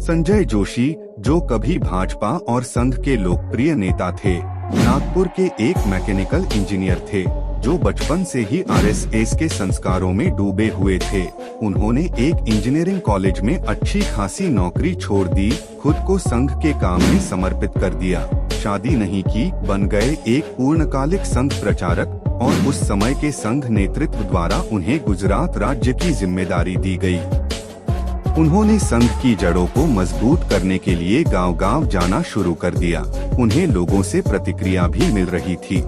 संजय जोशी, जो कभी भाजपा और संघ के लोकप्रिय नेता थे, नागपुर के एक मैकेनिकल इंजीनियर थे जो बचपन से ही आरएसएस के संस्कारों में डूबे हुए थे। उन्होंने एक इंजीनियरिंग कॉलेज में अच्छी खासी नौकरी छोड़ दी, खुद को संघ के काम में समर्पित कर दिया, शादी नहीं की, बन गए एक पूर्णकालिक संघ प्रचारक और उस समय के संघ नेतृत्व द्वारा उन्हें गुजरात राज्य की जिम्मेदारी दी गई। उन्होंने संघ की जड़ों को मजबूत करने के लिए गांव-गांव जाना शुरू कर दिया। उन्हें लोगों से प्रतिक्रिया भी मिल रही थी।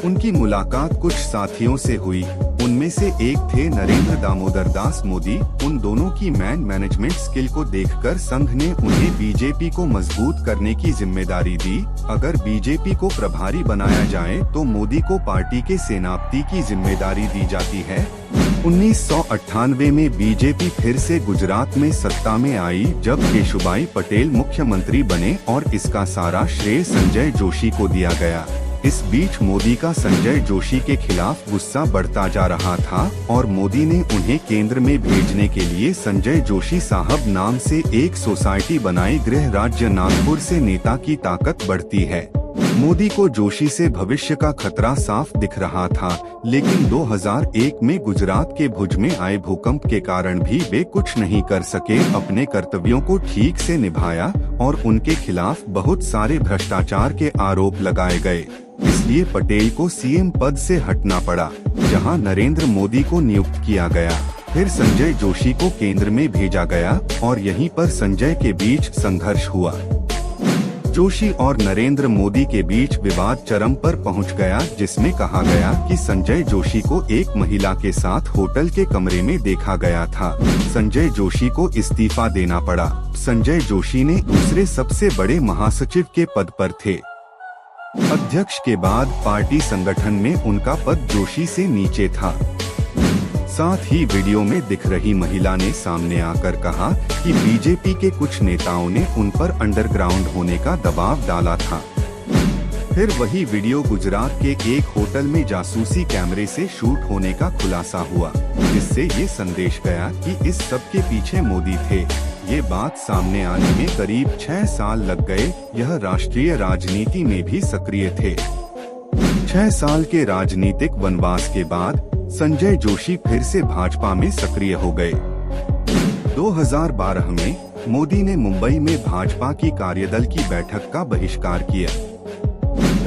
उनकी मुलाकात कुछ साथियों से हुई, उनमें से एक थे नरेंद्र दामोदर दास मोदी। उन दोनों की मैनेजमेंट स्किल को देखकर संघ ने उन्हें बीजेपी को मजबूत करने की जिम्मेदारी दी। अगर बीजेपी को प्रभारी बनाया जाए तो मोदी को पार्टी के सेनापति की जिम्मेदारी दी जाती है। 1998 में बीजेपी फिर से गुजरात में सत्ता में आई जब केशुभाई पटेल मुख्यमंत्री बने और इसका सारा श्रेय संजय जोशी को दिया गया। इस बीच मोदी का संजय जोशी के खिलाफ गुस्सा बढ़ता जा रहा था और मोदी ने उन्हें केंद्र में भेजने के लिए संजय जोशी साहब नाम से एक सोसाइटी बनाई। गृह राज्य नागपुर से नेता की ताकत बढ़ती है। मोदी को जोशी से भविष्य का खतरा साफ दिख रहा था, लेकिन 2001 में गुजरात के भुज में आए भूकंप के कारण भी वे कुछ नहीं कर सके। अपने कर्तव्यों को ठीक से निभाया और उनके खिलाफ बहुत सारे भ्रष्टाचार के आरोप लगाए गए। इसलिए पटेल को सीएम पद से हटना पड़ा, जहां नरेंद्र मोदी को नियुक्त किया गया। फिर संजय जोशी को केंद्र में भेजा गया और यहीं पर संजय के बीच संघर्ष हुआ। जोशी और नरेंद्र मोदी के बीच विवाद चरम पर पहुंच गया, जिसमें कहा गया कि संजय जोशी को एक महिला के साथ होटल के कमरे में देखा गया था। संजय जोशी को इस्तीफा देना पड़ा। संजय जोशी ने दूसरे सबसे बड़े महासचिव के पद पर थे। अध्यक्ष के बाद पार्टी संगठन में उनका पद जोशी से नीचे था। साथ ही वीडियो में दिख रही महिला ने सामने आकर कहा कि बीजेपी के कुछ नेताओं ने उन पर अंडरग्राउंड होने का दबाव डाला था। फिर वही वीडियो गुजरात के एक होटल में जासूसी कैमरे से शूट होने का खुलासा हुआ, जिससे ये संदेश गया कि इस सब के पीछे मोदी थे। ये बात सामने आने में करीब 6 साल लग गए। यह राष्ट्रीय राजनीति में भी सक्रिय थे। 6 साल के राजनीतिक वनवास के बाद संजय जोशी फिर से भाजपा में सक्रिय हो गए। 2012 में मोदी ने मुंबई में भाजपा की कार्यदल की बैठक का बहिष्कार किया।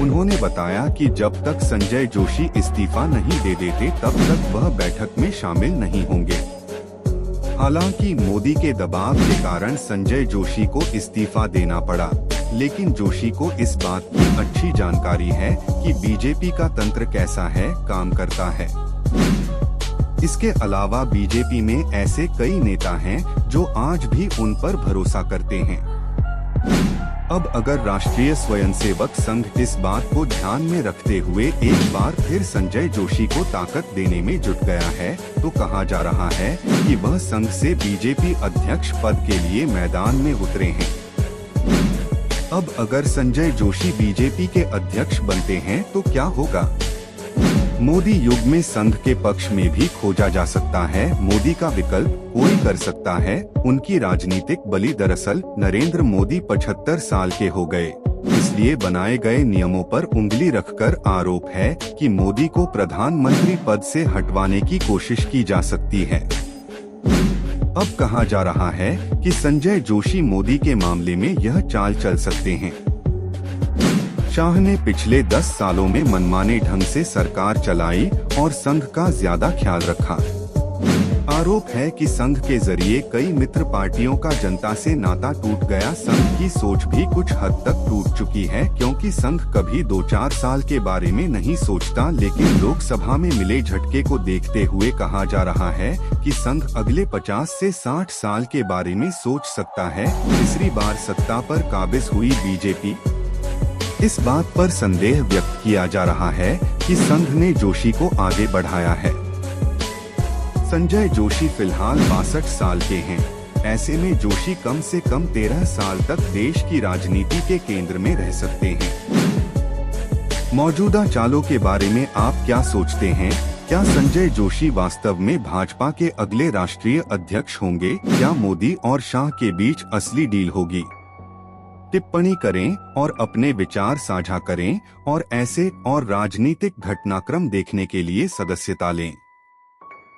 उन्होंने बताया कि जब तक संजय जोशी इस्तीफा नहीं दे देते तब तक वह बैठक में शामिल नहीं होंगे। हालांकि मोदी के दबाव के कारण संजय जोशी को इस्तीफा देना पड़ा, लेकिन जोशी को इस बात की अच्छी जानकारी है कि बीजेपी का तंत्र कैसा है, काम करता है। इसके अलावा बीजेपी में ऐसे कई नेता हैं जो आज भी उन पर भरोसा करते हैं। अब अगर राष्ट्रीय स्वयंसेवक संघ इस बात को ध्यान में रखते हुए एक बार फिर संजय जोशी को ताकत देने में जुट गया है, तो कहा जा रहा है कि वह संघ से बीजेपी अध्यक्ष पद के लिए मैदान में उतरे हैं। अब अगर संजय जोशी बीजेपी के अध्यक्ष बनते हैं तो क्या होगा? मोदी युग में संघ के पक्ष में भी खोजा जा सकता है। मोदी का विकल्प कोई कर सकता है। उनकी राजनीतिक बलि दरअसल नरेंद्र मोदी 75 साल के हो गए। इसलिए बनाए गए नियमों पर उंगली रखकर आरोप है कि मोदी को प्रधानमंत्री पद से हटवाने की कोशिश की जा सकती है। अब कहा जा रहा है कि संजय जोशी मोदी के मामले में यह चाल चल सकते हैं। शाह ने पिछले 10 सालों में मनमाने ढंग से सरकार चलाई और संघ का ज्यादा ख्याल रखा। आरोप है कि संघ के जरिए कई मित्र पार्टियों का जनता से नाता टूट गया। संघ की सोच भी कुछ हद तक टूट चुकी है, क्योंकि संघ कभी 2-4 साल के बारे में नहीं सोचता, लेकिन लोकसभा में मिले झटके को देखते हुए कहा जा रहा है कि संघ अगले 50 से 60 साल के बारे में सोच सकता है। तीसरी बार सत्ता पर काबिज हुई बीजेपी। इस बात पर संदेह व्यक्त किया जा रहा है कि संघ ने जोशी को आगे बढ़ाया है। संजय जोशी फिलहाल 62 साल के हैं। ऐसे में जोशी कम से कम 13 साल तक देश की राजनीति के केंद्र में रह सकते हैं। मौजूदा चालों के बारे में आप क्या सोचते हैं? क्या संजय जोशी वास्तव में भाजपा के अगले राष्ट्रीय अध्यक्ष होंगे? क्या मोदी और शाह के बीच असली डील होगी? टिप्पणी करें और अपने विचार साझा करें और ऐसे और राजनीतिक घटनाक्रम देखने के लिए सदस्यता लें।